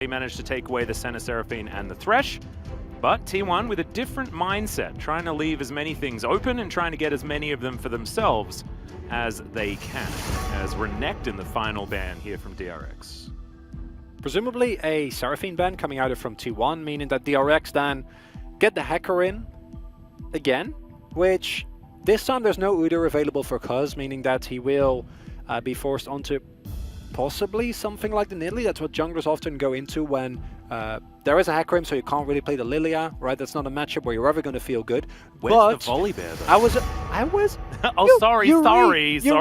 They managed to take away the Center Seraphine and the Thresh, but T1 with a different mindset, trying to leave as many things open and trying to get as many of them for themselves as they can, as Renekton the final ban here from DRX. Presumably a Seraphine ban coming out from T1, meaning that DRX then get the Hacker in again, which this time there's no Udyr available for Cuz, meaning that he will be forced onto possibly something like the Nidalee. That's what junglers often go into when there is a Hacker, so you can't really play the Lilia, right? That's not a matchup where you're ever going to feel good. Where's but the Volibear, though? I was. Oh, sorry. You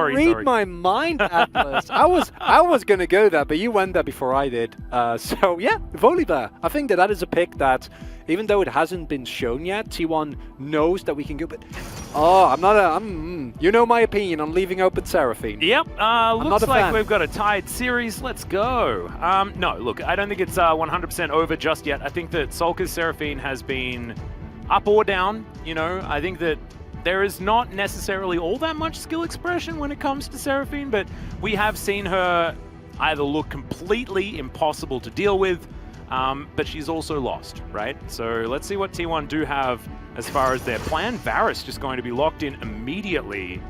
read my mind, Atlas. I was going to go there, but you went there before I did. So yeah, Volibear. I think that is a pick that, even though it hasn't been shown yet, T1 knows that we can go. But I'm not you know my opinion on leaving open Seraphine. Yep. Looks like we've got a tied series. Let's go. No, look, I don't think it's 100% over just yet. I think that Sulka's Seraphine has been up or down. You know, I think that there is not necessarily all that much skill expression when it comes to Seraphine, but we have seen her either look completely impossible to deal with, but she's also lost, right? So let's see what T1 do have as far as their plan. Varus just going to be locked in immediately.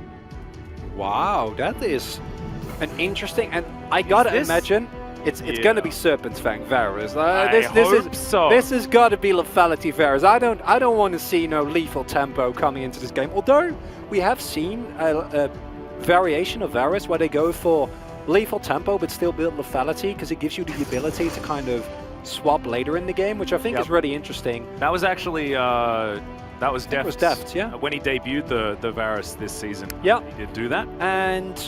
Wow, that is an interesting, and I gotta imagine it's gonna be Serpent's Fang Varus. This has got to be lethality Varus. I don't want to see no lethal tempo coming into this game. Although we have seen a variation of Varus where they go for lethal tempo but still build lethality, because it gives you the ability to kind of swap later in the game, which I think is really interesting. That was actually that was Deft. It was Deft, yeah. When he debuted the Varus this season. Yeah. He did do that. And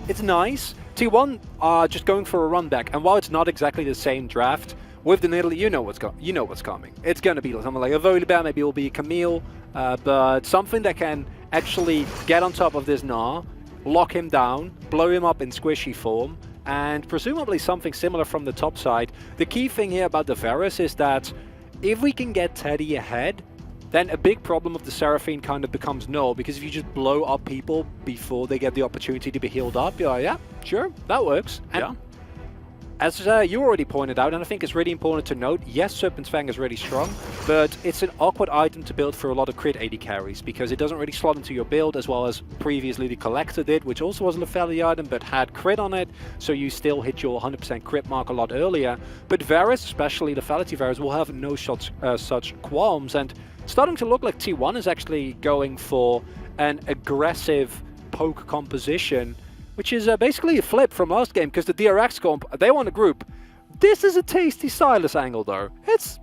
it's nice. T1 are just going for a run back, and while it's not exactly the same draft, with the Nidalee, you know what's coming. It's going to be something like a Volibear, maybe it will be a Camille, but something that can actually get on top of this Gnar, lock him down, blow him up in squishy form, and presumably something similar from the top side. The key thing here about the Varus is that if we can get Teddy ahead, then a big problem of the Seraphine kind of becomes null, because if you just blow up people before they get the opportunity to be healed up, you're like, yeah, sure, that works. And as you already pointed out, and I think it's really important to note, yes, Serpent's Fang is really strong, but it's an awkward item to build for a lot of crit AD carries, because it doesn't really slot into your build, as well as previously the Collector did, which also was a lethality item, but had crit on it, so you still hit your 100% crit mark a lot earlier. But Varus, especially lethality Varus, will have no such qualms, and starting to look like T1 is actually going for an aggressive poke composition, which is basically a flip from last game, because the DRX comp, they want a group. This is a tasty Silas angle, though. It's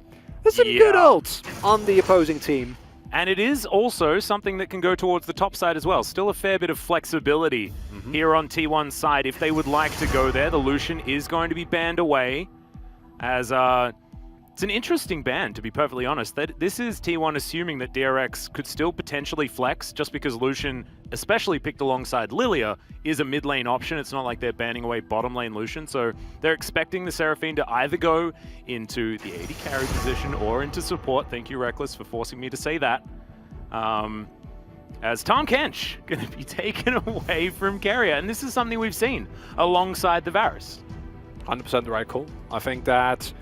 some good ults on the opposing team. And it is also something that can go towards the top side as well. Still a fair bit of flexibility here on T1's side. If they would like to go there, the Lucian is going to be banned away, as it's an interesting ban, to be perfectly honest. This is T1 assuming that DRX could still potentially flex, just because Lucian, especially picked alongside Lilia, is a mid lane option. It's not like they're banning away bottom lane Lucian, so they're expecting the Seraphine to either go into the AD carry position or into support. Thank you, Reckless, for forcing me to say that. As Tahm Kench going to be taken away from carrier, and this is something we've seen alongside the Varus. 100% the right call. I think that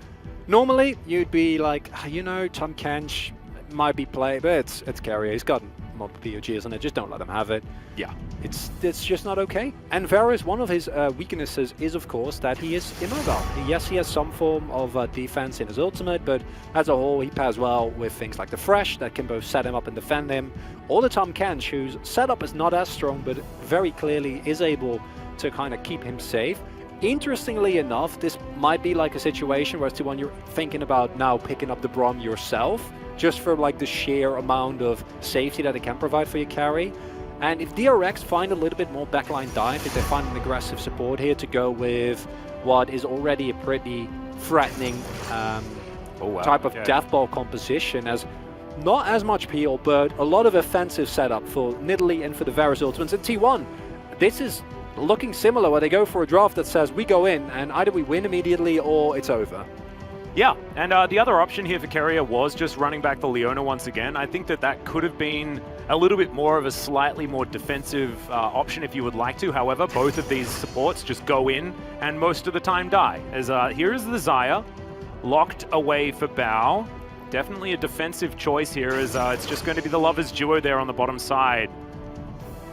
normally you'd be like, you know, Tahm Kench might be played, but it's carrier. He's got multiple POGs on it. Just don't let him have it. Yeah. It's just not okay. And Varus, one of his weaknesses is, of course, that he is immobile. Yes, he has some form of defense in his ultimate, but as a whole, he pairs well with things like the Thresh that can both set him up and defend him, or the Tahm Kench, whose setup is not as strong, but very clearly is able to kind of keep him safe. Interestingly enough, this might be like a situation where T1 you're thinking about now picking up the Braum yourself, just for like the sheer amount of safety that it can provide for your carry. And if DRX find a little bit more backline dive, if they find an aggressive support here to go with what is already a pretty threatening type of death ball composition, as not as much peel, but a lot of offensive setup for Nidalee and for the Varus ultimates. And T1, this is looking similar, where they go for a draft that says we go in and either we win immediately or it's over. Yeah, and the other option here for carrier was just running back the Leona once again. I think that could have been a little bit more of a slightly more defensive option if you would like to. However, both of these supports just go in and most of the time die. As here is the Xayah. locked away for Bao. Definitely a defensive choice here, as it's just going to be the Lovers duo there on the bottom side.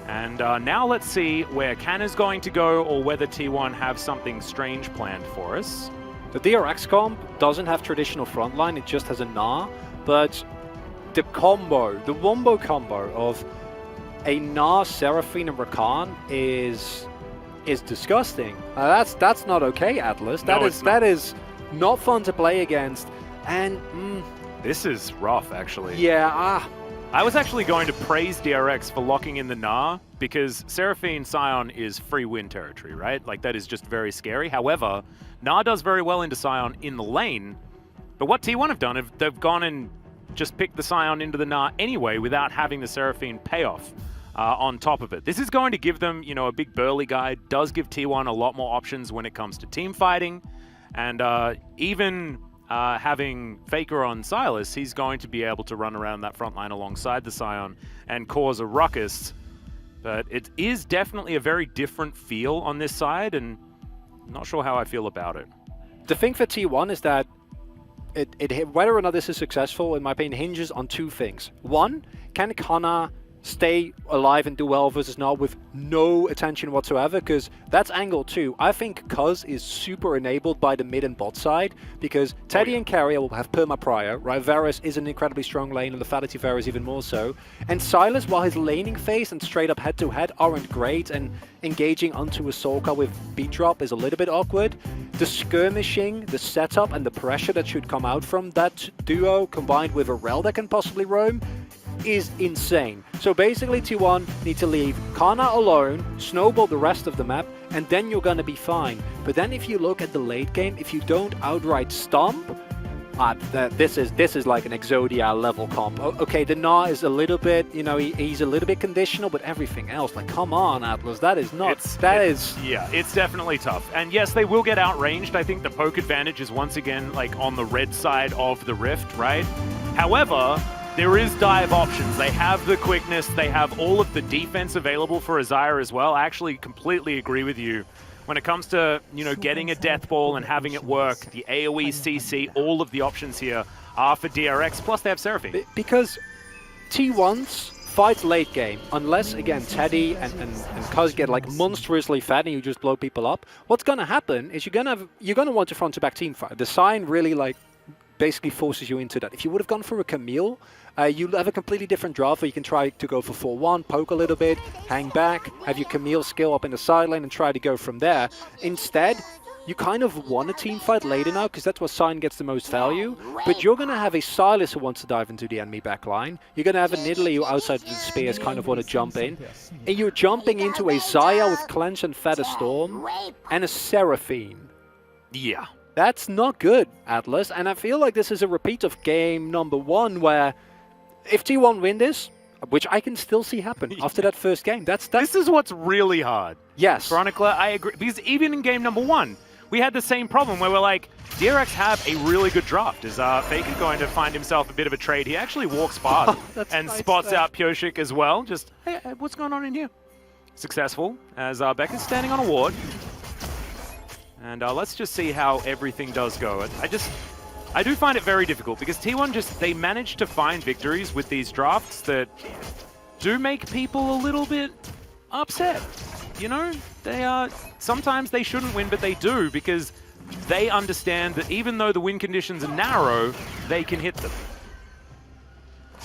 And now let's see where Can is going to go, or whether T1 have something strange planned for us. The DRX comp doesn't have traditional frontline, it just has a Gnar, but the combo, the wombo combo of a Gnar, Seraphine, and Rakan is disgusting. That's not okay, Atlas. That is not fun to play against. And this is rough, actually. Yeah. I was actually going to praise DRX for locking in the Gnar, because Seraphine Scion is free win territory, right? Like, that is just very scary. However, Gnar does very well into Scion in the lane, but what T1 have done, they've gone and just picked the Scion into the Gnar anyway without having the Seraphine payoff on top of it. This is going to give them, you know, a big burly guy. Does give T1 a lot more options when it comes to team fighting, and even having Faker on Silas, he's going to be able to run around that front line alongside the Scion and cause a ruckus. But it is definitely a very different feel on this side, and I'm not sure how I feel about it. The thing for T1 is that whether or not this is successful, in my opinion, hinges on two things. One, can Kana stay alive and do well versus Gnar with no attention whatsoever? Because that's angle two. I think Cuz is super enabled by the mid and bot side, because Teddy and Carrier will have perma prior, right? Varus is an incredibly strong lane, and the Fatality Varus even more so. And Silas, while his laning phase and straight up head-to-head aren't great, and engaging onto a Solka with beat drop is a little bit awkward, the skirmishing, the setup, and the pressure that should come out from that duo, combined with a Rel that can possibly roam, is insane. So basically T1 need to leave Kana alone, snowball the rest of the map, and then you're gonna be fine. But then if you look at the late game, if you don't outright stomp, this is like an Exodia level comp. Okay, the Gnar is a little bit, you know, he's a little bit conditional, but everything else, like, come on, Atlas, that is not, yeah, it's definitely tough. And yes, they will get outranged. I think the poke advantage is once again, like, on the red side of the Rift, right? However, there is dive options. They have the quickness, they have all of the defense available for Azire as well. I actually completely agree with you. When it comes to, you know, getting a death ball and having it work, the AoE, CC, all of the options here are for DRX, plus they have Seraphine. Because T1's fights late game, unless, again, Teddy and Cuz get, like, monstrously fat and you just blow people up, what's gonna happen is you're gonna want a front-to-back team fight. The sign really, like, basically forces you into that. If you would have gone for a Camille, you'll have a completely different draft where you can try to go for 4-1, poke a little bit, hang back, have your Camille skill up in the side lane and try to go from there. Instead, you kind of want a team fight later now, because that's where Sign gets the most value, but you're going to have a Silas who wants to dive into the enemy backline, you're going to have a Nidalee who outside of the spears kind of want to jump in, and you're jumping into a Xayah with Clench and Feather Storm, and a Seraphine. Yeah. That's not good, Atlas, and I feel like this is a repeat of game number 1, where if T1 win this, which I can still see happen after that first game, this is what's really hard. Yes. Veronica, I agree, because even in game number 1, we had the same problem where we're like, DRX have a really good draft. Is Faker going to find himself a bit of a trade? He actually walks past and nice spots out Pyoshik as well. Just, hey, what's going on in here? Successful, as Becca's standing on a ward. And let's just see how everything does go. I do find it very difficult, because T1 they manage to find victories with these drafts that do make people a little bit upset. You know, sometimes they shouldn't win, but they do, because they understand that even though the win conditions are narrow, they can hit them.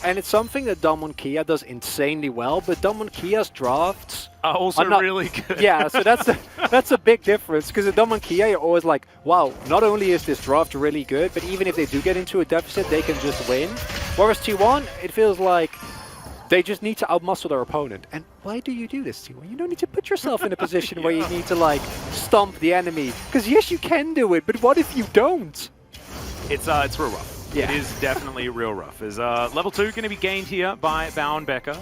And it's something that Damwon Kia does insanely well, but Damwon Kia's drafts are also really good. Yeah, so that's a big difference, because at Damwon Kia you're always like, wow, not only is this draft really good, but even if they do get into a deficit, they can just win. Whereas T1, it feels like they just need to outmuscle their opponent. And why do you do this, T1? You don't need to put yourself in a position where you need to, like, stomp the enemy. Because yes, you can do it, but what if you don't? It's real rough. Yeah. It is definitely real rough. Is level 2 going to be gained here by Bao and Becca.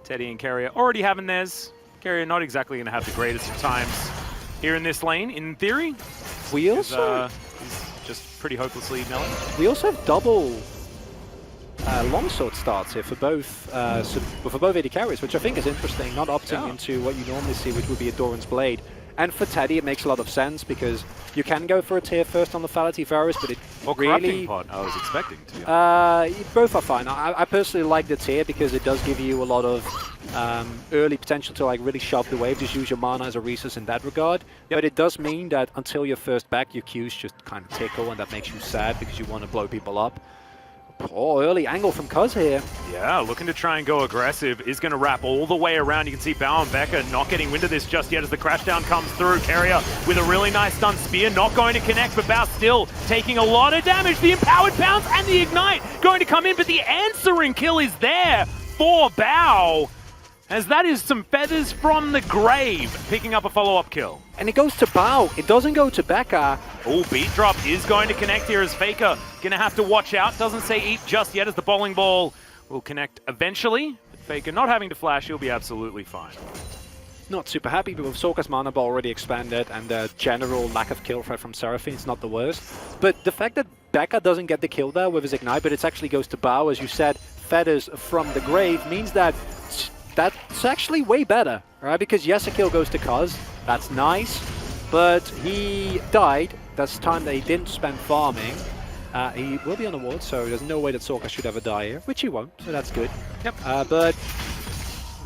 Teddy and Carrier already having theirs. Carrier not exactly going to have the greatest of times here in this lane, in theory. We also... he's just pretty hopelessly melon. We also have double longsword starts here for both AD carries, which I think is interesting, not opting into what you normally see, which would be a Doran's Blade. And for Teddy, it makes a lot of sense because you can go for a tier first on the Fallacy Varus, but it or really... Corrupting Pot, I was expecting to. Both are fine. I personally like the tier because it does give you a lot of early potential to like really shove the wave, just use your mana as a resource in that regard. Yep. But it does mean that until you're first back, your Qs just kind of tickle, and that makes you sad because you want to blow people up. Oh, early angle from Cuz here. Yeah, looking to try and go aggressive. Is going to wrap all the way around. You can see Bao and Becca not getting wind of this just yet as the crashdown comes through. Carrier with a really nice stun spear. Not going to connect, but Bao still taking a lot of damage. The empowered pounce and the ignite going to come in, but the answering kill is there for Bao. As that is some feathers from the grave, picking up a follow-up kill. And it goes to Bao. It doesn't go to Becca. Oh, beat drop is going to connect here as Faker going to have to watch out. Doesn't say eat just yet as the bowling ball will connect eventually. But Faker not having to flash, he'll be absolutely fine. Not super happy, but with Soka's mana bar already expanded and the general lack of kill threat from Seraphine, it's not the worst. But the fact that Becca doesn't get the kill there with his ignite, but it actually goes to Bao, as you said, feathers from the grave, means that that's actually way better, right? Because yes, a kill goes to Cuz, that's nice, but he died. That's time that he didn't spend farming. He will be on the ward, so there's no way that Sorka should ever die here, which he won't, so that's good. Yep. But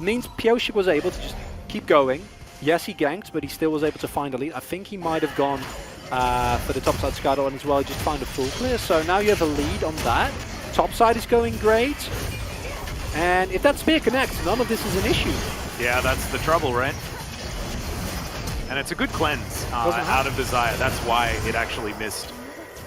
means Pioshik was able to just keep going. Yes, he ganked, but he still was able to find a lead. I think he might have gone for the topside Skydor as well, just find a full clear. So now you have a lead on that. Topside is going great. And if that spear connects, none of this is an issue. Yeah, that's the trouble, right? And it's a good cleanse out of Desire. That's why it actually missed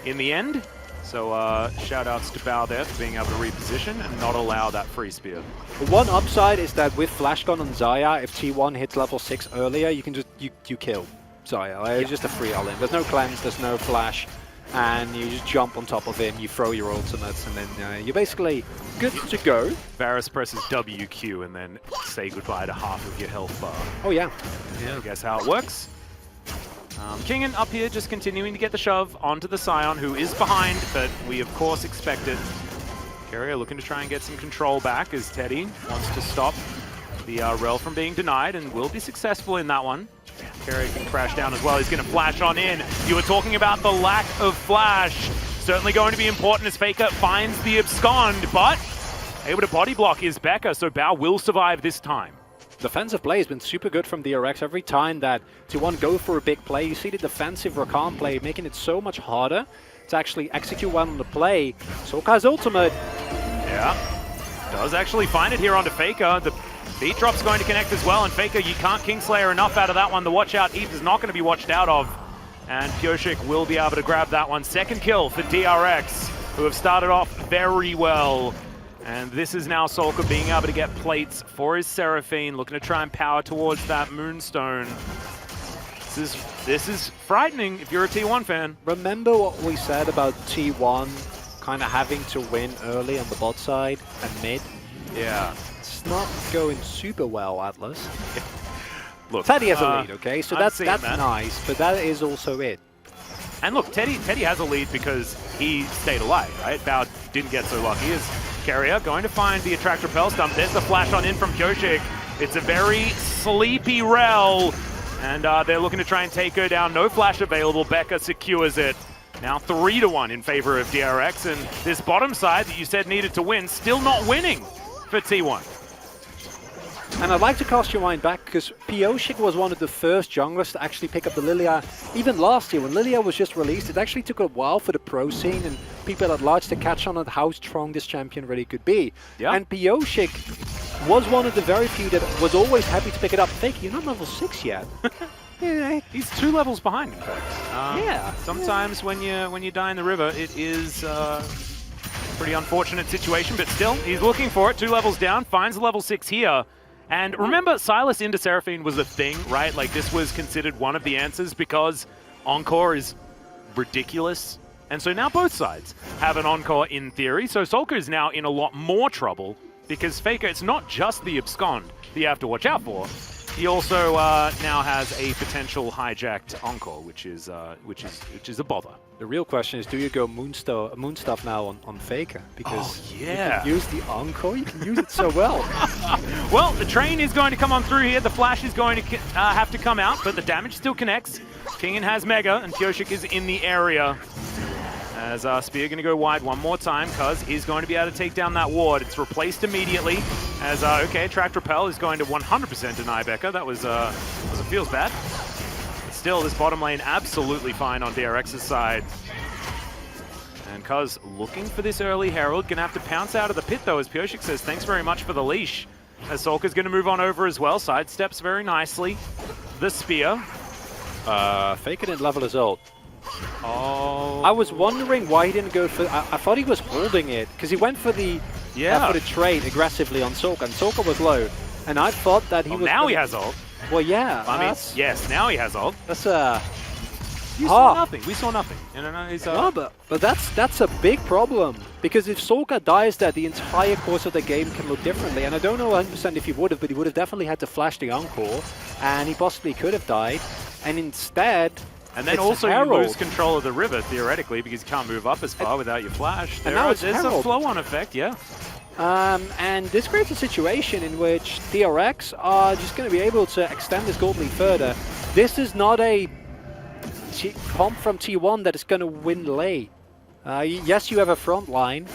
in the end. So shout outs to Bao there for being able to reposition and not allow that free spear. The one upside is that with Flash Gun on Zaya, if T1 hits level 6 earlier, you can just you kill Zaya. It's just a free all-in. There's no cleanse, there's no flash, and you just jump on top of him, you throw your ultimates, and then you're basically good to go. Varus presses WQ and then say goodbye to half of your health bar. Oh yeah. I guess how it works. Kingen up here just continuing to get the shove onto the Scion, who is behind, but we of course expect it. Carrier looking to try and get some control back as Teddy wants to stop the Rel from being denied and will be successful in that one. Carrier can crash down as well. He's going to flash on in. You were talking about the lack of flash. Certainly going to be important as Faker finds the abscond, but able to body block is Becca, so Bao will survive this time. Defensive play has been super good from DRX. Every time that T1 go for a big play, you see the defensive Rakan play, making it so much harder to actually execute well on the play. Soka's ultimate. Yeah, does actually find it here onto Faker. The beat drop's going to connect as well, and Faker, you can't Kingslayer enough out of that one. The watch out Eve is not going to be watched out of, and Pioshik will be able to grab that one. Second kill for DRX, who have started off very well. And this is now Solka being able to get plates for his Seraphine, looking to try and power towards that Moonstone. This is frightening if you're a T1 fan. Remember what we said about T1 kind of having to win early on the bot side and mid? Yeah. It's not going super well, Atlas. Look, Teddy has a lead, okay? So that's that. nice, but that is also it. And look, Teddy has a lead because he stayed alive, right? Bao didn't get so lucky as Carrier going to find the Attract Repel Stump. There's the flash on in from Pioshik. It's a very sleepy Rel, and they're looking to try and take her down. No flash available. Becca secures it. Now 3-1 in favor of DRX, and this bottom side that you said needed to win, still not winning for T1. And I'd like to cast your mind back, because Pioshik was one of the first junglers to actually pick up the Lilia. Even last year, when Lilia was just released, it actually took a while for the pro scene and people at large to catch on at how strong this champion really could be. Yeah. And Pioshik was one of the very few that was always happy to pick it up. Fake, you're not level 6 yet. Yeah, he's 2 levels behind, in fact. Yeah. Sometimes when you die in the river, it is a pretty unfortunate situation, but still, he's looking for it. 2 levels down, finds level 6 here. And remember, Sylas into Seraphine was a thing, right? Like, this was considered one of the answers because Encore is ridiculous. And so now both sides have an Encore in theory. So Solka is now in a lot more trouble because Faker, it's not just the abscond that you have to watch out for. He also now has a potential hijacked Encore, which is a bother. The real question is, do you go moon stuff now on Faker? Because yeah. you can use the Encore, you can use it so well. Well, the train is going to come on through here. The flash is going to have to come out, but the damage still connects. Kingen has Mega, and Pyoshik is in the area. As Spear going to go wide one more time, Cuz is going to be able to take down that ward. It's replaced immediately. As, okay, Tract Repel is going to 100% deny Becca. That was feels bad. But still, this bottom lane absolutely fine on DRX's side. And Cuz looking for this early Herald. Going to have to pounce out of the pit, though, as Pyoshik says, thanks very much for the leash. As Solka's going to move on over as well. Sidesteps very nicely. The Spear. Faker didn't level his ult. Oh. I was wondering why he didn't go for... I thought he was holding it, because he went for the trade aggressively on Solka, and Solka was low. And I thought that he was... Now he has ult. Well, yeah. I mean, yes, now he has ult. That's You saw nothing. We saw nothing. You know, he's, no, but that's a big problem. Because if Solka dies there, the entire course of the game can look differently. And I don't know 100% if he would have, but he would have definitely had to flash the Encore. And he possibly could have died. And instead... And then also you lose control of the river, theoretically, because you can't move up as far without your flash. There's a flow-on effect, yeah. And this creates a situation in which DRX are just going to be able to extend this gold lead further. This is not a comp from T1 that is going to win late. Yes, you have a front line.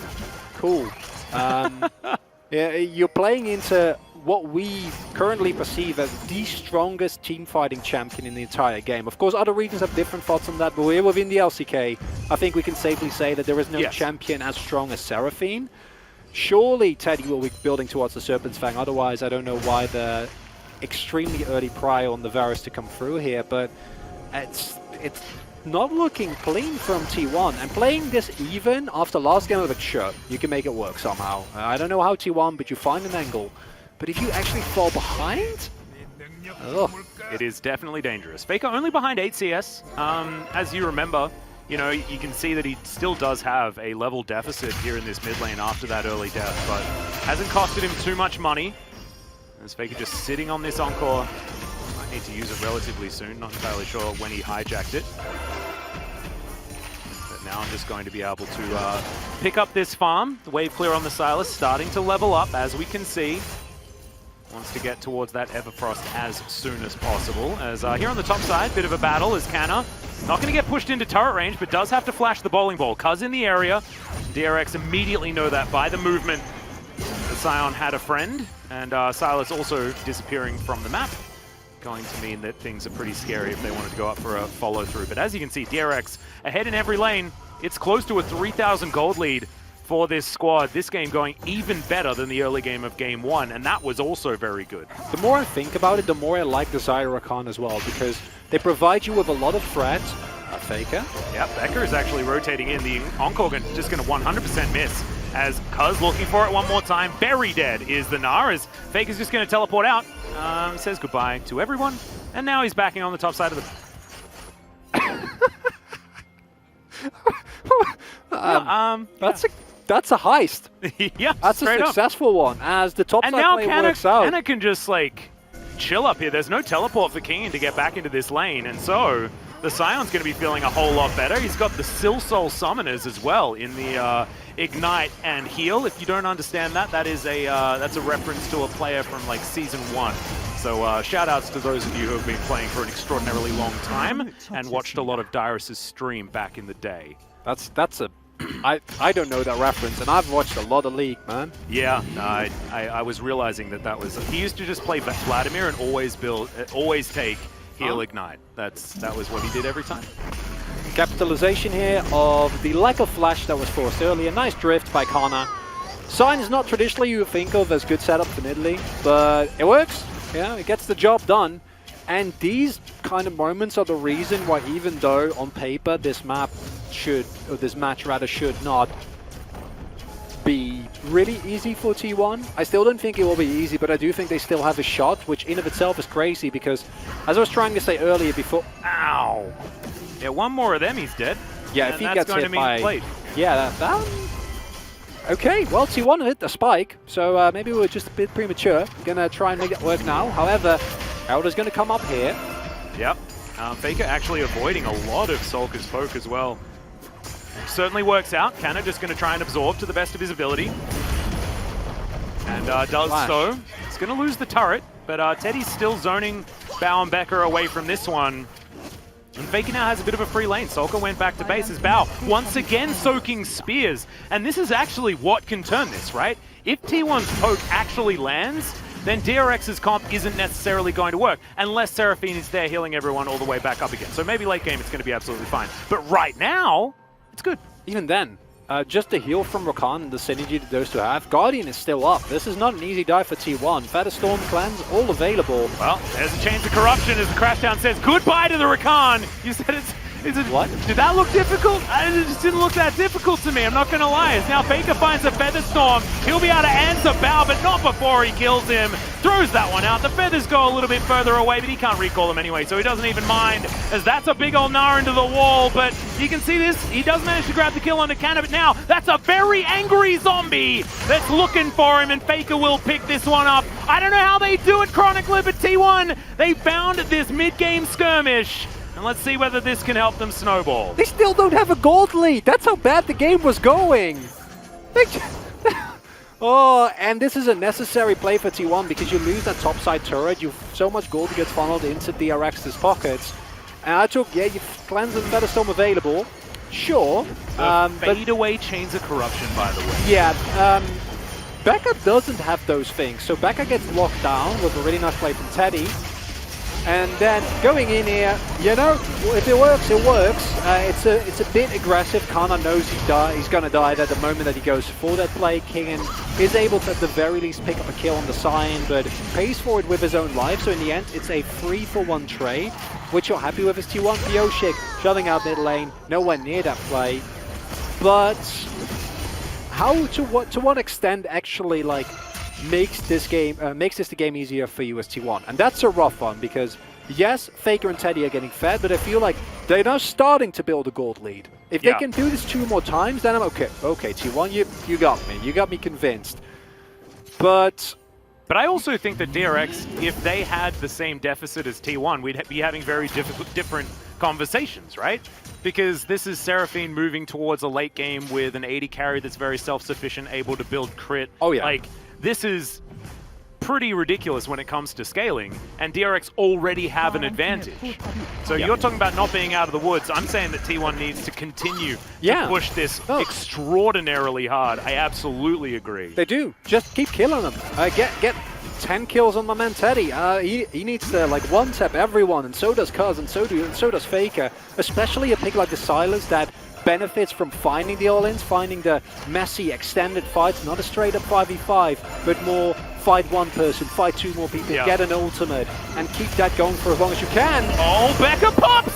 Cool. Yeah, you're playing into what we currently perceive as the strongest team fighting champion in the entire game. Of course, other regions have different thoughts on that, but we're within the LCK. I think we can safely say that there is no champion as strong as Seraphine. Surely Teddy will be building towards the Serpent's Fang, otherwise I don't know why the extremely early prio on the Varus to come through here, but it's not looking clean from T1. And playing this even after last game of it, sure, you can make it work somehow. I don't know how T1, but you find an angle. But if you actually fall behind, it is definitely dangerous. Faker only behind 8 CS. As you remember, you know, you can see that he still does have a level deficit here in this mid lane after that early death, but hasn't costed him too much money. As Faker just sitting on this Encore. Might need to use it relatively soon, not entirely sure when he hijacked it. But now I'm just going to be able to pick up this farm. The wave clear on the Sylas starting to level up, as we can see. Wants to get towards that Everfrost as soon as possible. As here on the top side, bit of a battle as Canna not going to get pushed into turret range, but does have to flash the bowling ball. Cuz in the area. DRX immediately know that by the movement. The Scion had a friend, and Sylas also disappearing from the map. Going to mean that things are pretty scary if they wanted to go up for a follow-through. But as you can see, DRX ahead in every lane. It's close to a 3,000 gold lead for this squad. This game going even better than the early game of Game 1, and that was also very good. The more I think about it, the more I like the Zyra Khan as well, because they provide you with a lot of threat. Faker. Yep, Becker is actually rotating in. The Encore just going to 100% miss. As Cuz looking for it one more time. Very dead is the Gnar, as Faker's just going to teleport out. Says goodbye to everyone, and now he's backing on the top side of the... That's a heist. Yeah, that's a successful one, as the top side play works out. Canna can just, like, chill up here. There's no teleport for Kingen to get back into this lane, and so the Scion's going to be feeling a whole lot better. He's got the Sil Soul Summoners as well in the Ignite and Heal. If you don't understand that, that's a reference to a player from, like, Season 1. So shout outs to those of you who have been playing for an extraordinarily long time and watched a lot of Dyrus' stream back in the day. That's a... I don't know that reference, and I've watched a lot of League, man. Yeah, I was realizing that was... He used to just play Vladimir and always take Heal Ignite. That was what he did every time. Capitalization here of the lack of flash that was forced earlier. Nice drift by Kana. Sign is not traditionally you think of as good setup for mid lane, but it works. Yeah, it gets the job done. And these kind of moments are the reason why, even though on paper this match should not be really easy for T1. I still don't think it will be easy, but I do think they still have a shot, which in of itself is crazy because, as I was trying to say earlier before... Ow! Yeah, one more of them, he's dead. Yeah, if he gets hit by... Yeah, that... Okay, well, T1 hit the spike, so maybe we were just a bit premature. Gonna try and make it work now. However, Elder's going to come up here. Yep. Faker actually avoiding a lot of Solka's poke as well. Certainly works out. Canna just going to try and absorb to the best of his ability. And does Flash. so. He's going to lose the turret, but Teddy's still zoning Bao and Becker away from this one. And Faker now has a bit of a free lane. Solka went back to base as Bao once again soaking spears. And this is actually what can turn this, right? If T1's poke actually lands, then DRX's comp isn't necessarily going to work unless Seraphine is there healing everyone all the way back up again. So maybe late game it's going to be absolutely fine. But right now, it's good. Even then, just the heal from Rakan and the synergy that those two have. Guardian is still up. This is not an easy dive for T1. Featherstorm cleanse, all available. Well, there's a chains of corruption as the Crashdown says goodbye to the Rakan. You said What? Did that look difficult? It just didn't look that difficult to me, I'm not going to lie. As now Faker finds a Featherstorm. He'll be able to answer Bao, but not before he kills him. Throws that one out. The Feathers go a little bit further away, but he can't recall them anyway, so he doesn't even mind, as that's a big old Gnar into the wall. But you can see this. He does manage to grab the kill on the Canna, but now that's a very angry zombie that's looking for him, and Faker will pick this one up. I don't know how they do it, Chronicler, but T1, they found this mid-game skirmish. And let's see whether this can help them snowball. They still don't have a gold lead. That's how bad the game was going. Oh, and this is a necessary play for T1 because you lose that topside turret. So much gold gets funneled into DRX's pockets. And I took, yeah, you cleanse and Featherstorm available. Sure. Fade away chains of corruption, by the way. Yeah. Becca doesn't have those things. So Becca gets locked down with a really nice play from Teddy. And then going in here, you know, if it works, it works. It's a bit aggressive. Kana knows he's going to die at the moment that he goes for that play. King is able to at the very least pick up a kill on the sign, but pays for it with his own life. So in the end, it's a 3-for-1 trade, which you're happy with as T1. Pioshik shoving out mid lane, nowhere near that play. But how to what extent actually like makes this the game easier for you as T1, and that's a rough one because yes, Faker and Teddy are getting fed, but I feel like they're now starting to build a gold lead. If they can do this 2 more times, then I'm okay. Okay, T1, you got me convinced. But I also think that DRX, if they had the same deficit as T1, we'd be having very different conversations, right? Because this is Seraphine moving towards a late game with an 80 carry that's very self-sufficient, able to build crit. Oh yeah. Like, this is pretty ridiculous when it comes to scaling, and DRX already have an advantage. So you're talking about not being out of the woods. I'm saying that T1 needs to continue to push this extraordinarily hard. I absolutely agree. They do. Just keep killing them. Get 10 kills on my man Teddy. He needs to like one-tap everyone, and so does Cuz, and so does Faker. Especially a pick like the Silas that benefits from finding the all-ins, finding the messy, extended fights, not a straight-up 5v5, but more fight one person, fight 2 more people, get an ultimate, and keep that going for as long as you can. Oh, Becca pops!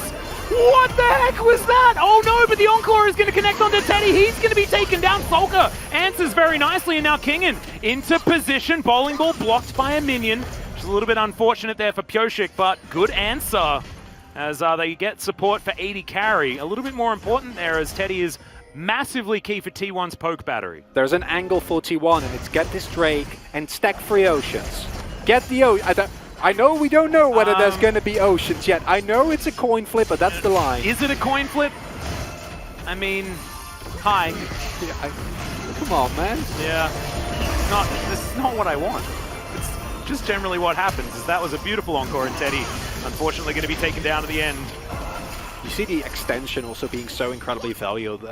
What the heck was that? Oh no, but the Encore is going to connect onto Teddy. He's going to be taken down. Solka answers very nicely, and now Kingen into position. Bowling ball blocked by a minion, which is a little bit unfortunate there for Pioshik, but good answer. As they get support for 80 carry. A little bit more important there as Teddy is massively key for T1's poke battery. There's an angle for T1, and it's get this Drake and stack 3 Oceans. Get the Oceans. I know we don't know whether there's going to be Oceans yet. I know it's a coin flip, but that's the line. Is it a coin flip? I mean, hi. Yeah, come on, man. Yeah. This is not what I want. It's just generally what happens. Is that was a beautiful Encore, and Teddy unfortunately going to be taken down at the end. You see the extension also being so incredibly valuable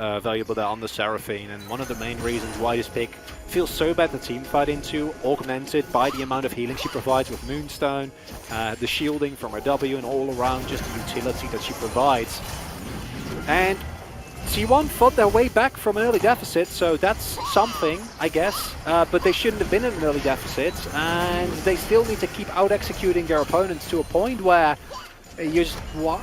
there on the Seraphine, and one of the main reasons why this pick feels so bad to teamfight into, augmented by the amount of healing she provides with Moonstone, the shielding from her W, and all around just the utility that she provides. And T1 fought their way back from an early deficit, so that's something, I guess. But they shouldn't have been in an early deficit, and they still need to keep out-executing their opponents to a point where you just... what?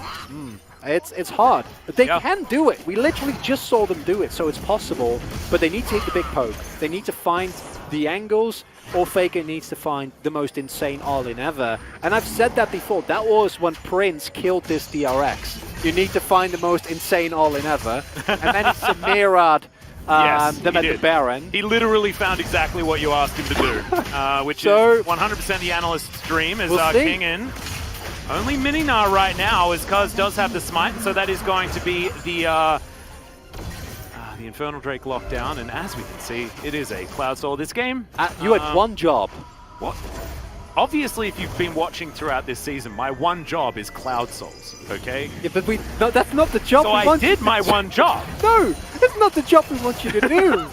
It's hard, but they can do it. We literally just saw them do it, so it's possible. But they need to hit the big poke. They need to find the angles, or Faker needs to find the most insane all-in ever. And I've said that before. That was when Prince killed this DRX. You need to find the most insane all-in ever. And then it's a Mirad them at the Baron. He literally found exactly what you asked him to do, which is 100% the analyst's dream, is King in. Only mini-Gnar right now, as Cuz does have the smite, so that is going to be the Infernal Drake lockdown, and as we can see, it is a Cloud Soul. This game... you had one job. What? Obviously, if you've been watching throughout this season, my one job is Cloud Souls, okay? Yeah, but no, that's not the job so we want. I did my one job. No, it's not the job we want you to do.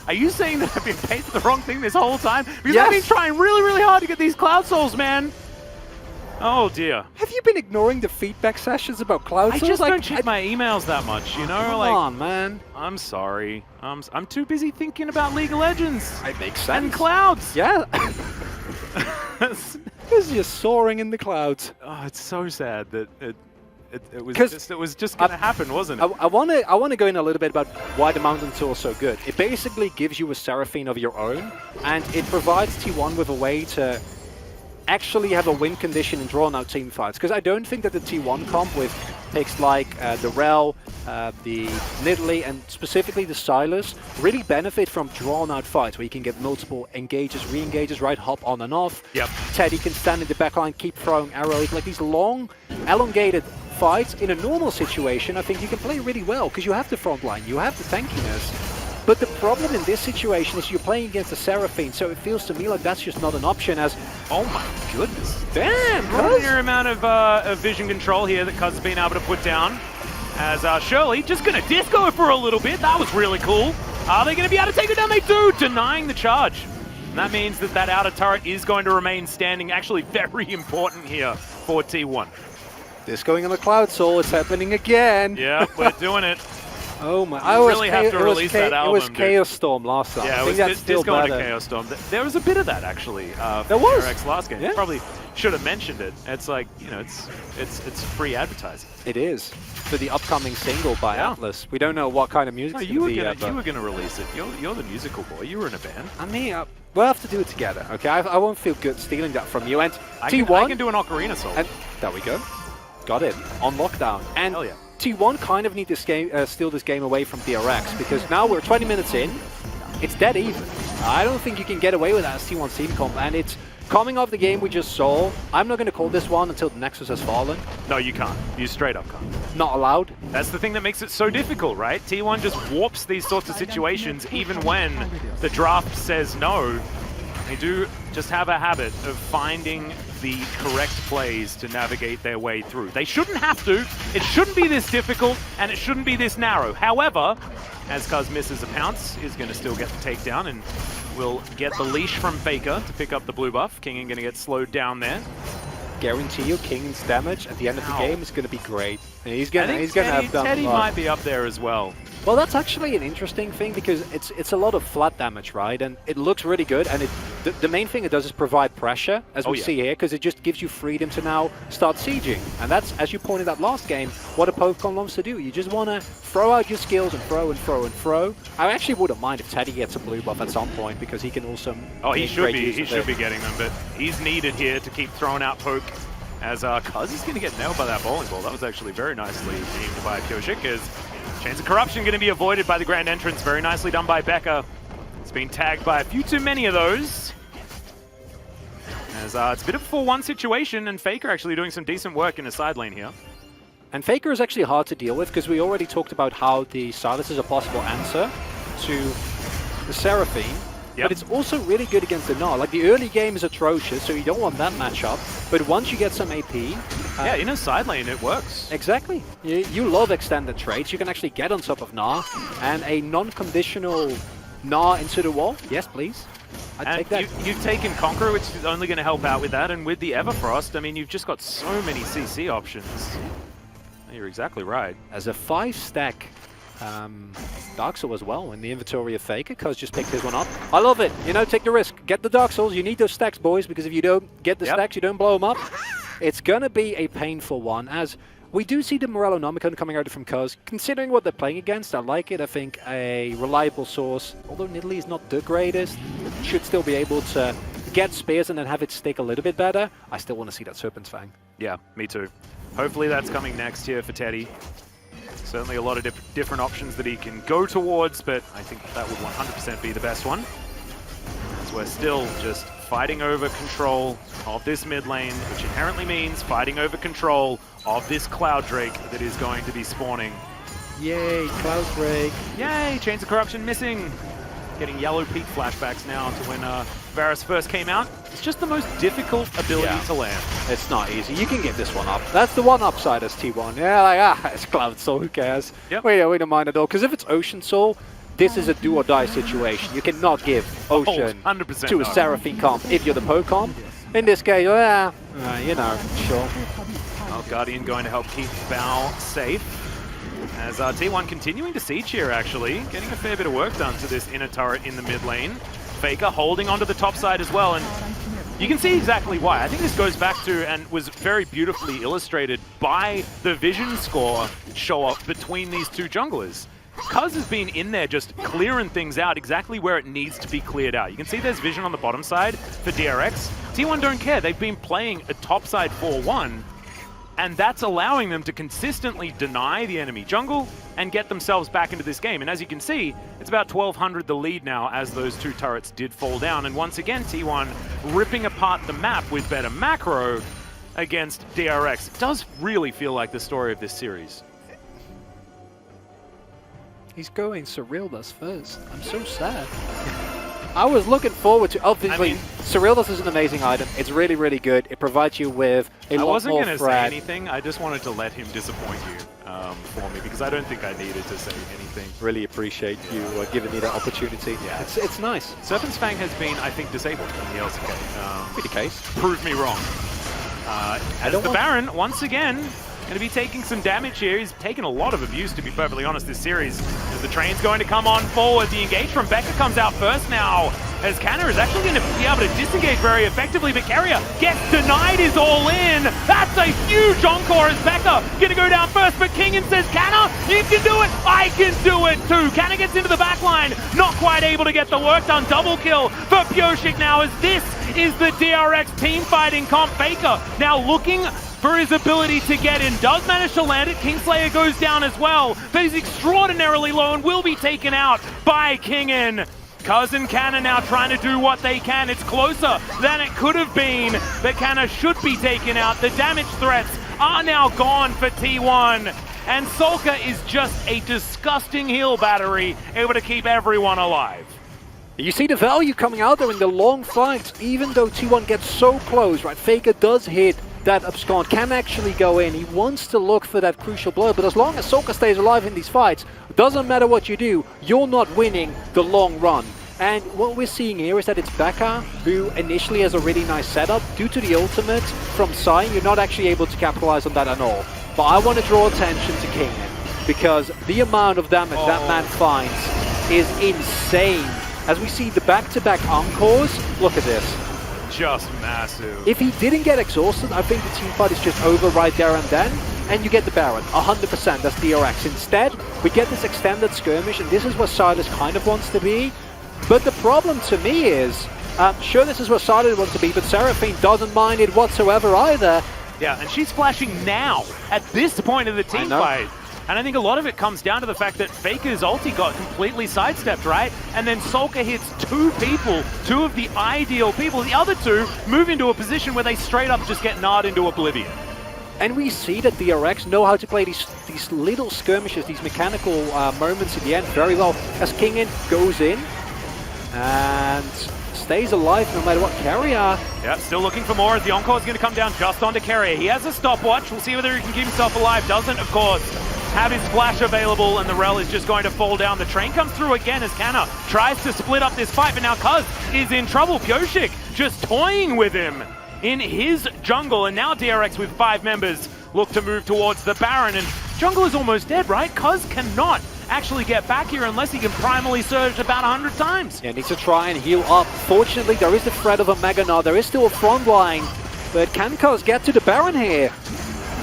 Are you saying that I've been paid for the wrong thing this whole time? Because Yes. I've been trying really, really hard to get these Cloud Souls, man. Oh, dear. Have you been ignoring the feedback sessions about Cloud Souls? I just don't check my emails that much, you know? Come on, man. I'm sorry. I'm too busy thinking about League of Legends. It makes sense. And clouds. Yeah. Because you're soaring in the clouds. Oh, it's so sad that it was just going to happen, wasn't it? I want to go in a little bit about why the Mountain Tool is so good. It basically gives you a Seraphine of your own, and it provides T1 with a way to actually have a win condition in drawn-out team fights. Because I don't think that the T1 comp with picks like the Rel, the Nidalee, and specifically the Silas really benefit from drawn-out fights where you can get multiple engages, re-engages, right, hop on and off. Yep. Teddy can stand in the backline, keep throwing arrows, like these long, elongated fights. In a normal situation, I think you can play really well because you have the front line, you have the tankiness. But the problem in this situation is you're playing against a Seraphine, so it feels to me like that's just not an option as... Oh my goodness. Damn, Extraordinary amount of vision control here that Cuz has been able to put down. As Shirley just going to disco for a little bit. That was really cool. Are they going to be able to take it down? They do, denying the charge. And that means that that outer turret is going to remain standing. Actually very important here for T1. This going on the Cloud Soul, it's happening again. Yeah, we're doing it. Oh my! I really have to release that album. It was Chaos Storm last time. Yeah, I think that's still going better. to Chaos Storm. There was a bit of that actually. There was DRX last game. Yeah. Probably should have mentioned it. It's like, you know, it's free advertising. It is for the upcoming single by Atlas. We don't know what kind of music. No, you were gonna release it. You're the musical boy. You were in a band. I mean, we'll have to do it together. Okay, I won't feel good stealing that from you. And I T1 can do an ocarina song. And there we go. Got it on lockdown. And hell yeah. T1 kind of need to steal this game away from DRX because now we're 20 minutes in. It's dead even. I don't think you can get away with that as T1's team comp, and it's coming off the game we just saw. I'm not going to call this one until the Nexus has fallen. No, you can't. You straight up can't. Not allowed. That's the thing that makes it so difficult, right? T1 just warps these sorts of situations even when the draft says no. They do just have a habit of finding the correct plays to navigate their way through. They shouldn't have to. It shouldn't be this difficult, and it shouldn't be this narrow. However, as Cuz misses a pounce, is going to still get the takedown and will get the leash from Faker to pick up the blue buff. King going to get slowed down there. Guarantee you, King's damage at the end of the game is going to be great. And he's going to have done Teddy might be up there as well. Well, that's actually an interesting thing because it's a lot of flat damage, right? And it looks really good. And the main thing it does is provide pressure, as we see here, because it just gives you freedom to now start sieging. And that's, as you pointed out last game, what a Pokemon loves to do. You just want to throw out your skills and throw and throw and throw. I actually wouldn't mind if Teddy gets a blue buff at some point because he can also... Oh, he should be. He should be getting them, but he's needed here to keep throwing out poke. As Cuz is going to get nailed by that bowling ball. That was actually very nicely aimed by Kyoshik. Chance of corruption going to be avoided by the grand entrance. Very nicely done by Becca. It's been tagged by a few too many of those. As it's a bit of a 4-1 situation, and Faker actually doing some decent work in the side lane here. And Faker is actually hard to deal with because we already talked about how the Silas is a possible answer to the Seraphine. But it's also really good against the Gnar. Like, the early game is atrocious, so you don't want that matchup. But once you get some AP... yeah, in a side lane, it works. Exactly. You love extended trades. You can actually get on top of Gnar. And a non-conditional Gnar into the wall. Yes, please. I'd take that. You've taken Conqueror, which is only going to help out with that. And with the Everfrost, I mean, you've just got so many CC options. You're exactly right. As a 5-stack... Dark Soul as well in the inventory of Faker. Cuz just picked his one up. I love it. You know, take the risk. Get the Dark Souls. You need those stacks, boys, because if you don't get the stacks, you don't blow them up. It's going to be a painful one, as we do see the Morellonomicon coming out from Cuz. Considering what they're playing against, I like it. I think a reliable source, although Nidalee is not the greatest, should still be able to get spears and then have it stick a little bit better. I still want to see that Serpent's Fang. Yeah, me too. Hopefully that's coming next here for Teddy. Certainly a lot of different options that he can go towards, but I think that would 100% be the best one. As we're still just fighting over control of this mid lane, which inherently means fighting over control of this Cloud Drake that is going to be spawning. Yay, Cloud Drake. Yay, Chains of Corruption missing. Getting yellow peak flashbacks now to when Varus first came out. It's just the most difficult ability to land. It's not easy. You can give this one up. That's the one upside as T1. Yeah, like, it's Cloud Soul, who cares? Yep. We don't mind at all. Because if it's Ocean Soul, this is a do or die situation. You cannot give Ocean 100% to a Seraphine comp if you're the Poe comp. In this case, you know, sure. Well, Guardian going to help keep Bao safe. As T1 continuing to siege here, actually. Getting a fair bit of work done to this inner turret in the mid lane. Faker holding onto the top side as well, and you can see exactly why. I think this goes back to, and was very beautifully illustrated by the vision score show-up between these two junglers. Cuz has been in there just clearing things out exactly where it needs to be cleared out. You can see there's vision on the bottom side for DRX. T1 don't care. They've been playing a top side 4-1, and that's allowing them to consistently deny the enemy jungle and get themselves back into this game. And as you can see, it's about 1,200 the lead now as those two turrets did fall down. And once again, T1 ripping apart the map with better macro against DRX. It does really feel like the story of this series. He's going Surrealness first. I'm so sad. I was looking forward to, obviously, Surrealness is an amazing item. It's really, really good. It provides you with a lot more I wasn't going to say frag. anything. I just wanted to let him disappoint you for me, because I don't think I needed to say anything. Really appreciate you giving me that opportunity. Yeah. It's nice. Serpent's Fang has been, I think, disabled in the LCK. Be the case. Prove me wrong. As the Baron, once again, going to be taking some damage here. He's taken a lot of abuse, to be perfectly honest, this series. As the train's going to come on forward. The engage from Becca comes out first now, as Canna is actually going to be able to disengage very effectively, but Carrier gets denied his all in. That's a huge encore as Becca going to go down first, but Kingen says, Canna, you can do it. I can do it too. Canna gets into the back line, not quite able to get the work done. Double kill for Pyoshik now, as this is the DRX team fighting comp. Faker now looking for his ability to get in. Does manage to land it. Kingslayer goes down as well, but he's extraordinarily low and will be taken out by Kingen. Cousin Canna now trying to do what they can. It's closer than it could have been, but Canna should be taken out. The damage threats are now gone for T1. And Solka is just a disgusting heal battery, able to keep everyone alive. You see the value coming out there in the long fights, even though T1 gets so close, right? Faker does hit that abscond, can actually go in. He wants to look for that crucial blow, but as long as Solka stays alive in these fights, doesn't matter what you do, you're not winning the long run. And what we're seeing here is that it's Becca, who initially has a really nice setup. Due to the ultimate from Sai, you're not actually able to capitalize on that at all. But I want to draw attention to Kingen, because the amount of damage that man finds is insane. As we see the back-to-back encores, look at this. Just massive. If he didn't get exhausted, I think the team fight is just over right there and then, and you get the Baron, 100%, that's DRX. Instead, we get this extended skirmish, and this is where Silas kind of wants to be. But the problem to me is, sure, this is where Silas wants to be, but Seraphine doesn't mind it whatsoever either. Yeah, and she's flashing now, at this point of the team fight. And I think a lot of it comes down to the fact that Faker's ulti got completely sidestepped, right? And then Solka hits two people, two of the ideal people. The other two move into a position where they straight up just get gnawed into oblivion. And we see that DRX know how to play these little skirmishes, these mechanical moments at the end very well. As Kingen goes in and stays alive no matter what. Carrier. Yeah, still looking for more as the encore is going to come down just onto Carrier. He has a stopwatch. We'll see whether he can keep himself alive. Doesn't, of course, have his flash available, and the Rel is just going to fall down. The train comes through again as Canna tries to split up this fight, but now Cuz is in trouble. Pyoshik just toying with him in his jungle, and now DRX with 5 members look to move towards the Baron, and jungle is almost dead, right? Cuz cannot actually get back here unless he can primally surge about 100 times. Yeah, needs to try and heal up. Fortunately, there is the threat of a Mega Nod. There is still a front line, but can Cuz get to the Baron here?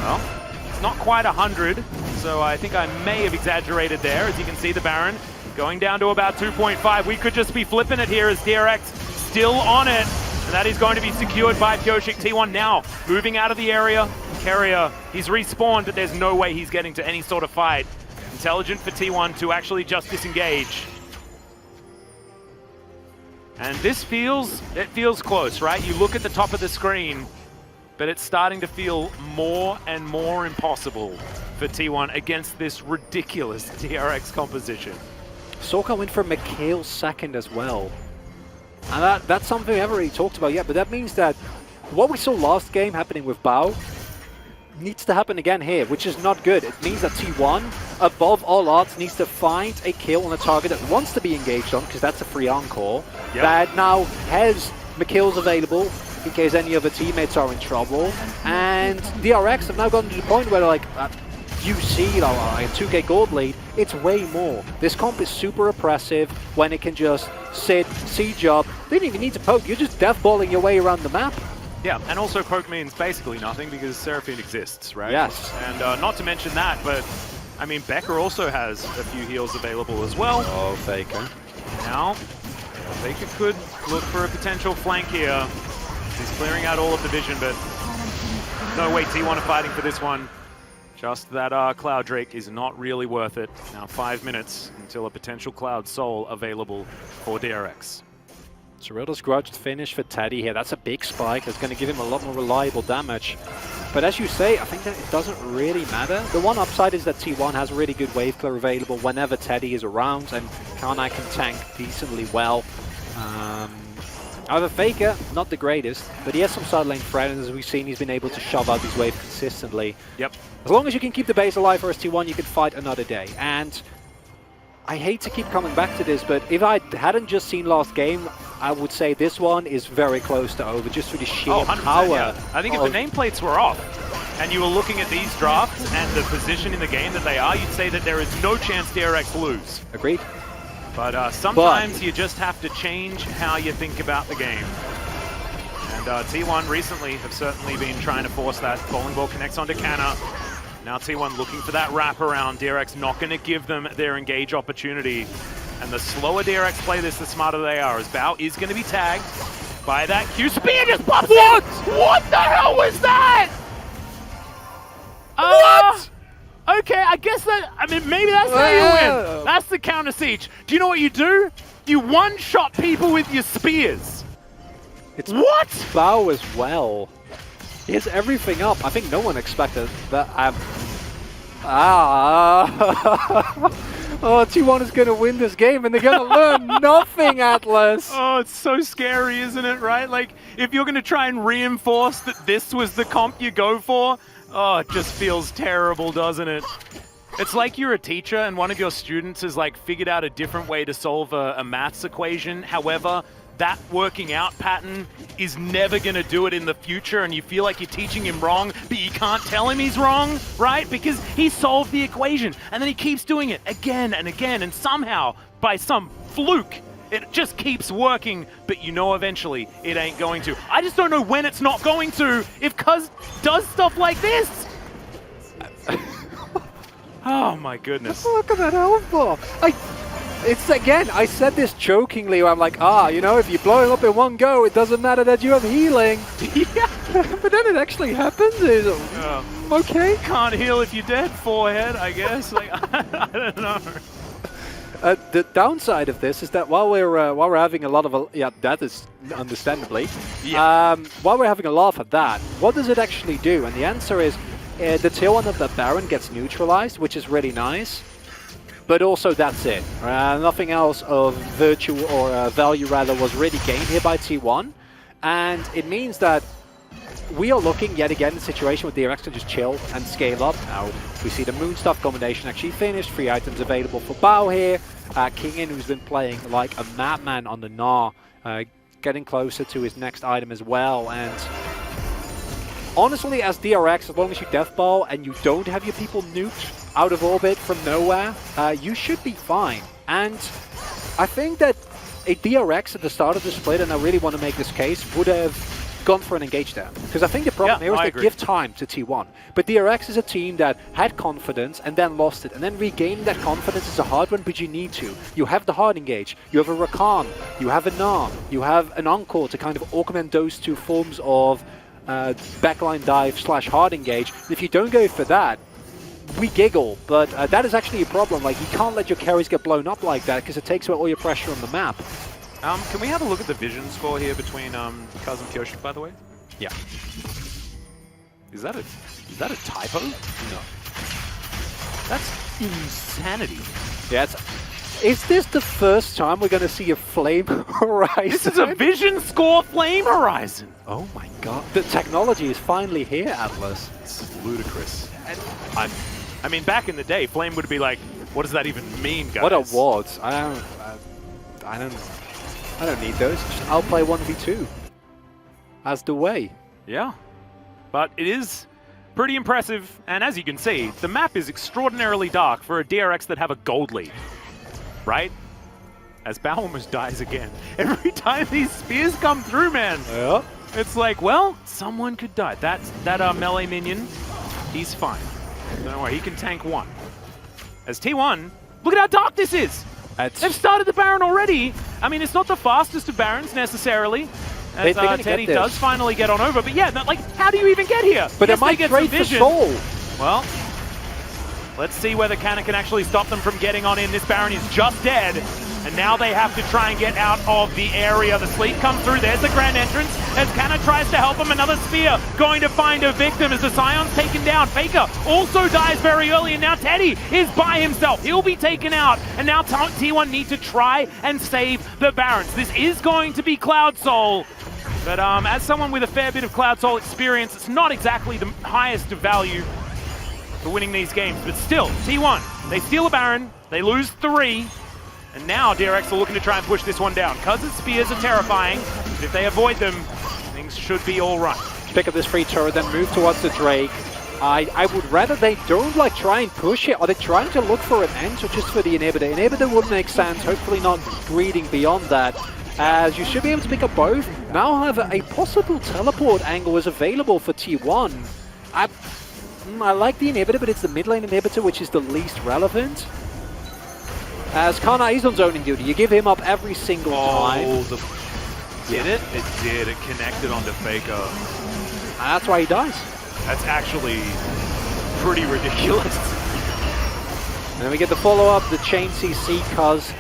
Well, it's not quite 100, so I think I may have exaggerated there. As you can see, the Baron going down to about 2.5. We could just be flipping it here as DRX still on it. And that is going to be secured by Pyoshik. T1 now moving out of the area. Carrier, he's respawned, but there's no way he's getting to any sort of fight intelligent for T1 to actually just disengage. And this feels close, right? You look at the top of the screen, but it's starting to feel more and more impossible for T1 against this ridiculous DRX composition. Sorka went for Mikhail's second as well. And that's something we haven't really talked about yet, but that means that what we saw last game happening with Bao needs to happen again here, which is not good. It means that T1, above all odds, needs to find a kill on a target that wants to be engaged on, because that's a free encore, that now has Mikhail's available in case any other teammates are in trouble. And DRX have now gotten to the point where, like, you see like a 2K gold lead, it's way more. This comp is super oppressive when it can just sit, siege up. They don't even need to poke, you're just deathballing your way around the map. Yeah, and also poke means basically nothing because Seraphine exists, right? Yes. And not to mention that, but I mean, Becker also has a few heals available as well. Oh, Faker. Now, Faker could look for a potential flank here. He's clearing out all of the vision, but no way, T1 are fighting for this one. Just that Cloud Drake is not really worth it. Now 5 minutes until a potential Cloud Soul available for DRX. Cyril's grudged finish for Teddy here. That's a big spike. That's going to give him a lot more reliable damage. But as you say, I think that it doesn't really matter. The one upside is that T1 has really good wave clear available whenever Teddy is around, and Kanai can tank decently well. However, Faker, not the greatest, but he has some side lane threat, and as we've seen, he's been able to shove out these waves consistently. Yep. As long as you can keep the base alive for T1, you can fight another day. And I hate to keep coming back to this, but if I hadn't just seen last game, I would say this one is very close to over, just for the sheer power. Yeah. I think if the nameplates were off, and you were looking at these drafts and the position in the game that they are, you'd say that there is no chance DRX lose. Agreed. But sometimes you just have to change how you think about the game. And T1 recently have certainly been trying to force that. Bowling ball connects onto Canna. Now T1 looking for that wraparound. DRX not going to give them their engage opportunity. And the slower DRX play this, the smarter they are, as Bao is going to be tagged by that Q. Spear just pops in! What the hell was that? What? Okay, I guess that, I mean, maybe that's how you win. That's the counter siege. Do you know what you do? You one-shot people with your spears. It's what? Bao as well. He has everything up. I think no one expected that. Oh, T1 is going to win this game, and they're going to learn nothing, Atlas. Oh, it's so scary, isn't it, right? Like, if you're going to try and reinforce that this was the comp you go for, oh, it just feels terrible, doesn't it? It's like you're a teacher and one of your students has like figured out a different way to solve a maths equation. However, that working out pattern is never going to do it in the future, and you feel like you're teaching him wrong, but you can't tell him he's wrong, right? Because he solved the equation, and then he keeps doing it again and again, and somehow, by some fluke, it just keeps working, but you know eventually it ain't going to. I just don't know when it's not going to if Cuz does stuff like this. Oh my goodness. Look at that health bar. It's again, I said this jokingly, where I'm like, you know, if you're blowing up in one go, it doesn't matter that you have healing. Yeah. But then it actually happens. Okay. Can't heal if you're dead, forehead, I guess. Like, I don't know. The downside of this is that while we're having a lot of that is understandably. Yeah. While we're having a laugh at that, what does it actually do? And the answer is the tier 1 of the Baron gets neutralized, which is really nice. But also that's it. Nothing else of virtue or value rather was really gained here by T1, and it means that we are looking yet again at a situation where DRX can just chill and scale up. Now we see the Moon Stuff combination actually finished. 3 items available for Bao here. Kingin, who's been playing like a madman on the Gnar, getting closer to his next item as well. And honestly, as DRX, as long as you deathball and you don't have your people nuked out of orbit from nowhere, you should be fine. And I think that a DRX at the start of the split, and I really want to make this case, would have gone for an engage there. Because I think the problem here is they give time to T1. But DRX is a team that had confidence and then lost it. And then regaining that confidence is a hard one, but you need to. You have the hard engage, you have a Rakan, you have a Gnar, you have an Encore to kind of augment those two forms of backline dive / hard engage. If you don't go for that, we giggle, but that is actually a problem. Like, you can't let your carries get blown up like that because it takes away all your pressure on the map. Can we have a look at the vision score here between Kaz and Kyoshi, by the way? Yeah. Is that a typo? No. That's insanity. Yeah, is this the first time we're going to see a flame horizon? This is a vision score flame horizon. Oh my god. The technology is finally here, Atlas. This is ludicrous. And I mean, back in the day, flame would be like, what does that even mean, guys? What awards? I don't need those. Just outplay 1v2. As the way. Yeah. But it is pretty impressive, and as you can see, the map is extraordinarily dark for a DRX that have a gold lead. Right? As Bao almost dies again. Every time these spears come through, man. Yeah. It's like, well, someone could die. That melee minion, he's fine. Don't worry, he can tank one. As T1, look at how dark this is! They've started the Baron already. I mean, it's not the fastest of Barons necessarily, as Teddy does finally get on over. But yeah, like, how do you even get here? But it might trade for soul. Well, let's see whether Kana can actually stop them from getting on in. This Baron is just dead. And now they have to try and get out of the area. The sleep comes through. There's the grand entrance. As Kana tries to help him, another spear going to find a victim as the Scion's taken down. Faker also dies very early, and now Teddy is by himself. He'll be taken out. And now T1 need to try and save the Barons. This is going to be Cloud Soul. But as someone with a fair bit of Cloud Soul experience, it's not exactly the highest of value for winning these games. But still, T1, they steal a Baron. They lose 3. And now DRX are looking to try and push this one down. Cuz' spears are terrifying, but if they avoid them, things should be all right. Pick up this free turret, then move towards the Drake. I would rather they don't like try and push it. Are they trying to look for an end or just for the inhibitor? Inhibitor would make sense, hopefully not greeding beyond that. As you should be able to pick up both. Now, however, a possible teleport angle is available for T1. I like the inhibitor, but it's the mid lane inhibitor which is the least relevant. As Kana is on zoning duty, you give him up every single time. Did it? It did. It connected onto Faker. And that's why he dies. That's actually pretty ridiculous. And then we get the follow-up, the chain CC, Cuz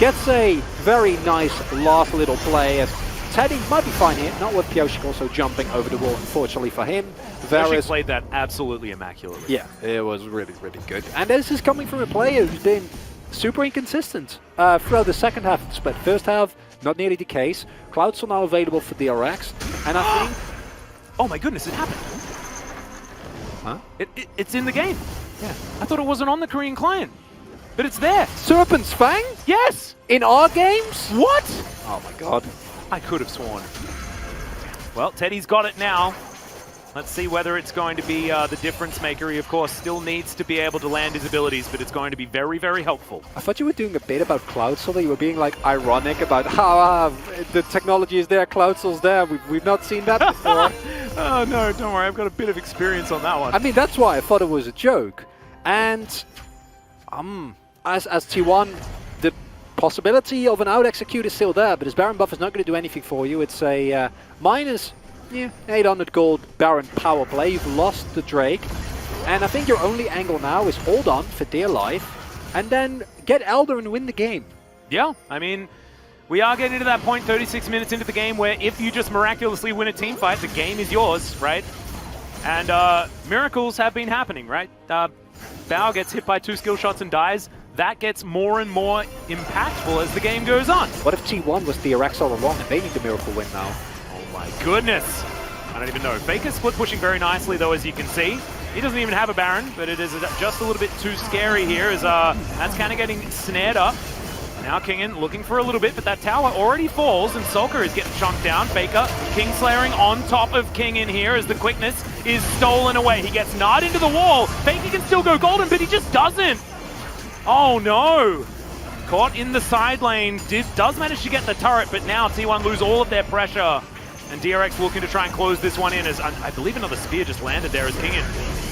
gets a very nice last little play. As Teddy might be fine here, not with Pioshik also jumping over the wall, unfortunately for him. Pioshik played that absolutely immaculately. Yeah, it was really, really good. And this is coming from a player who's been super inconsistent throughout the second half of the split. First half, not nearly the case. Clouds are now available for DRX, and I think... Oh my goodness, it happened! Huh? It's in the game. Yeah. I thought it wasn't on the Korean client, but it's there. Serpent's Fang? Yes! In our games? What? Oh my god. I could have sworn. Well, Teddy's got it now. Let's see whether it's going to be the difference maker. He, of course, still needs to be able to land his abilities, but it's going to be very, very helpful. I thought you were doing a bit about Cloud Soul. You were being, like, ironic about how the technology is there, Cloud Soul's there. We've not seen that before. Oh, no, don't worry. I've got a bit of experience on that one. I mean, that's why I thought it was a joke. And as T1, the possibility of an out-execute is still there, but his Baron buff is not going to do anything for you. It's a minus... Yeah, 800 gold Baron power play. You've lost the Drake. And I think your only angle now is hold on for dear life and then get Elder and win the game. Yeah, I mean, we are getting to that point 36 minutes into the game where if you just miraculously win a team fight, the game is yours, right? And miracles have been happening, right? Bao gets hit by 2 skill shots and dies. That gets more and more impactful as the game goes on. What if T1 was DRX all along and they need the miracle win now? My goodness. I don't even know. Faker's split pushing very nicely, though, as you can see. He doesn't even have a Baron, but it is just a little bit too scary here as that's kind of getting snared up. Now Kingen looking for a little bit, but that tower already falls, and Sulker is getting chunked down. Faker, Kingslayering on top of Kingen here as the quickness is stolen away. He gets gnawed into the wall. Faker can still go golden, but he just doesn't. Oh, no. Caught in the side lane. Does manage to get the turret, but now T1 lose all of their pressure. And DRX looking to try and close this one in as I believe another spear just landed there as Kingen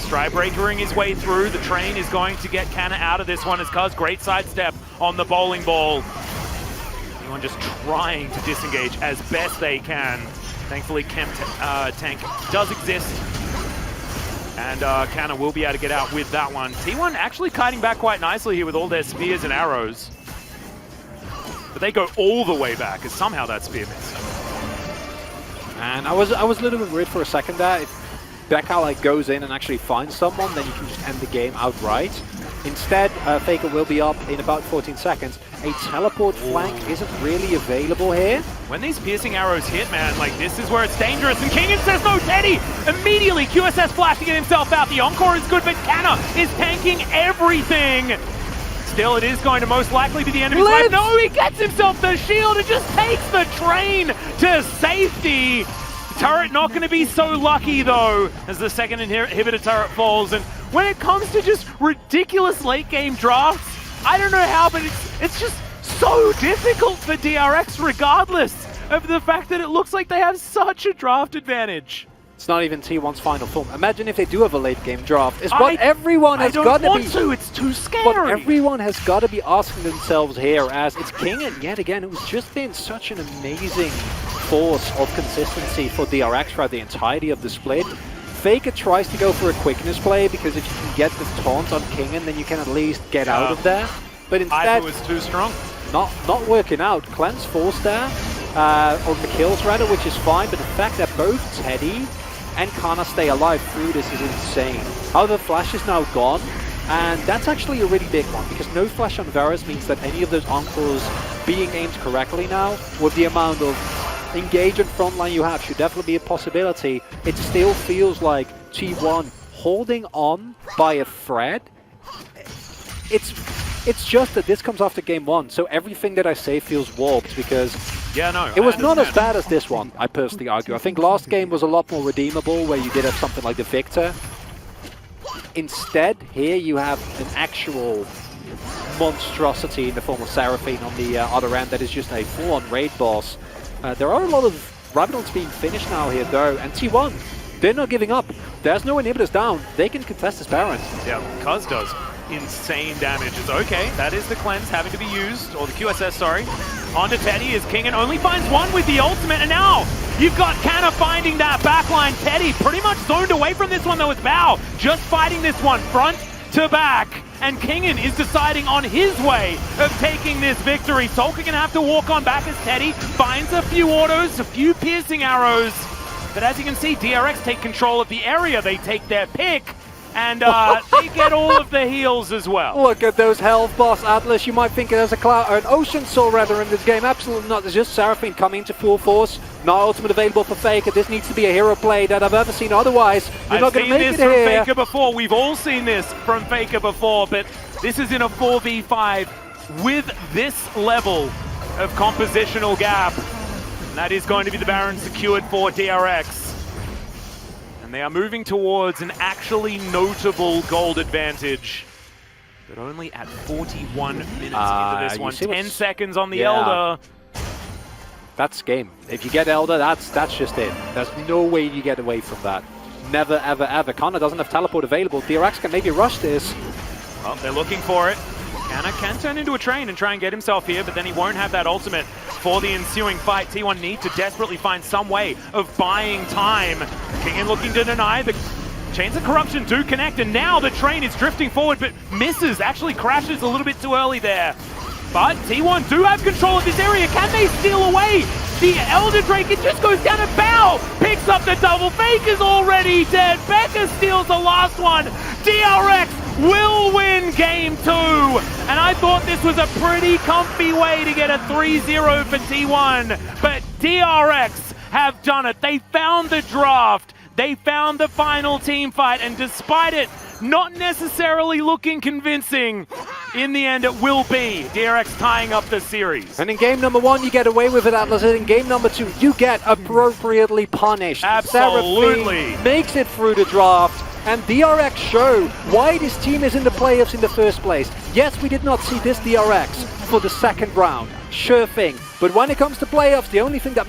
Strybreakering his way through. The train is going to get Kana out of this one as Cuz great sidestep on the bowling ball. Anyone just trying to disengage as best they can. Thankfully, Chem Tank does exist. And Canna will be able to get out with that one. T1 actually kiting back quite nicely here with all their spears and arrows. But they go all the way back, as somehow that spear missed. And I was a little bit worried for a second there. If Becca like goes in and actually finds someone, then you can just end the game outright. Instead, Faker will be up in about 14 seconds. A teleport flank isn't really available here. When these piercing arrows hit, man, like this is where it's dangerous. And Kingen says no, Teddy! Immediately, QSS flash to get himself out. The encore is good, but Canna is tanking everything. Still, it is going to most likely be the end of his life. No, he gets himself the shield and just takes the train to safety. Turret not going to be so lucky, though, as the second inhibitor turret falls. And when it comes to just ridiculous late-game drafts, I don't know how, but it's just so difficult for DRX, regardless of the fact that it looks like they have such a draft advantage. It's not even T1's final form. Imagine if they do have a late-game draft. It's what everyone has got to be. I don't want to. It's too scary. What everyone has got to be asking themselves here, as it's Kingen yet again, who's just been such an amazing force of consistency for DRX throughout the entirety of the split. Faker tries to go for a quickness play, because if you can get the taunt on Kingen, then you can at least get out of there. But instead, it was too strong. Not working out. Cleanse forced there, on the kills rather, which is fine, but the fact that both Teddy and Canna stay alive through this is insane. However, Flash is now gone, and that's actually a really big one, because no Flash on Varus means that any of those encores being aimed correctly now, with the amount of engage and frontline you have, should definitely be a possibility. It still feels like T1 holding on by a thread. It's just that this comes after game one, so everything that I say feels warped, because it was not as bad as this one, I personally argue. I think last game was a lot more redeemable, where you did have something like the Victor. Instead, here you have an actual monstrosity in the form of Seraphine on the other end that is just a full-on raid boss. There are a lot of Rabadons being finished now here, though, and T1, they're not giving up. There's no inhibitors down. They can contest this Baron. Yeah, Cuz does insane damage. It's okay. That is the cleanse having to be used, or the QSS, sorry. Onto Teddy as Kingen only finds one with the ultimate, and now you've got Canna finding that backline. Teddy pretty much zoned away from this one, though, with Bao just fighting this one front to back. And Kingen is deciding on his way of taking this victory. Solka gonna have to walk on back as Teddy finds a few autos, a few piercing arrows. But as you can see, DRX take control of the area. They take their pick, and they get all of the heals as well. Look at those health, boss Atlas. You might think it has a cloud or an ocean soul rather in this game. Absolutely not. There's just Seraphine coming into full force. No ultimate available for Faker. This needs to be a hero play that I've ever seen. Otherwise, you're not going to make it here. I've seen this from Faker before. We've all seen this from Faker before, but this is in a 4v5 with this level of compositional gap. And that is going to be the Baron secured for DRX. And they are moving towards an actually notable gold advantage. But only at 41 minutes into this one. 10 seconds on the Elder. That's game. If you get Elder, that's just it. There's no way you get away from that. Never, ever, ever. Canna doesn't have teleport available. DRX can maybe rush this. Well, they're looking for it. Canna can turn into a train and try and get himself here, but then he won't have that ultimate for the ensuing fight. T1 need to desperately find some way of buying time. Kingen looking to deny. The Chains of Corruption do connect, and now the train is drifting forward, but misses, actually crashes a little bit too early there. But T1 do have control of this area. Can they steal away the Elder Drake? It just goes down to Bao. Picks up the double. Faker's already dead. Becca steals the last one. DRX will win game 2. And I thought this was a pretty comfy way to get a 3-0 for T1. But DRX have done it. They found the draft. They found the final team fight. And despite it not necessarily looking convincing, in the end it will be DRX tying up the series. And in game number 1 you get away with it, Atlas. In game number 2 you get appropriately punished. Absolutely. Seraphine makes it through the draft, and DRX show why this team is in the playoffs in the first place. Yes, we did not see this DRX for the second round, sure thing, but when it comes to playoffs, the only thing that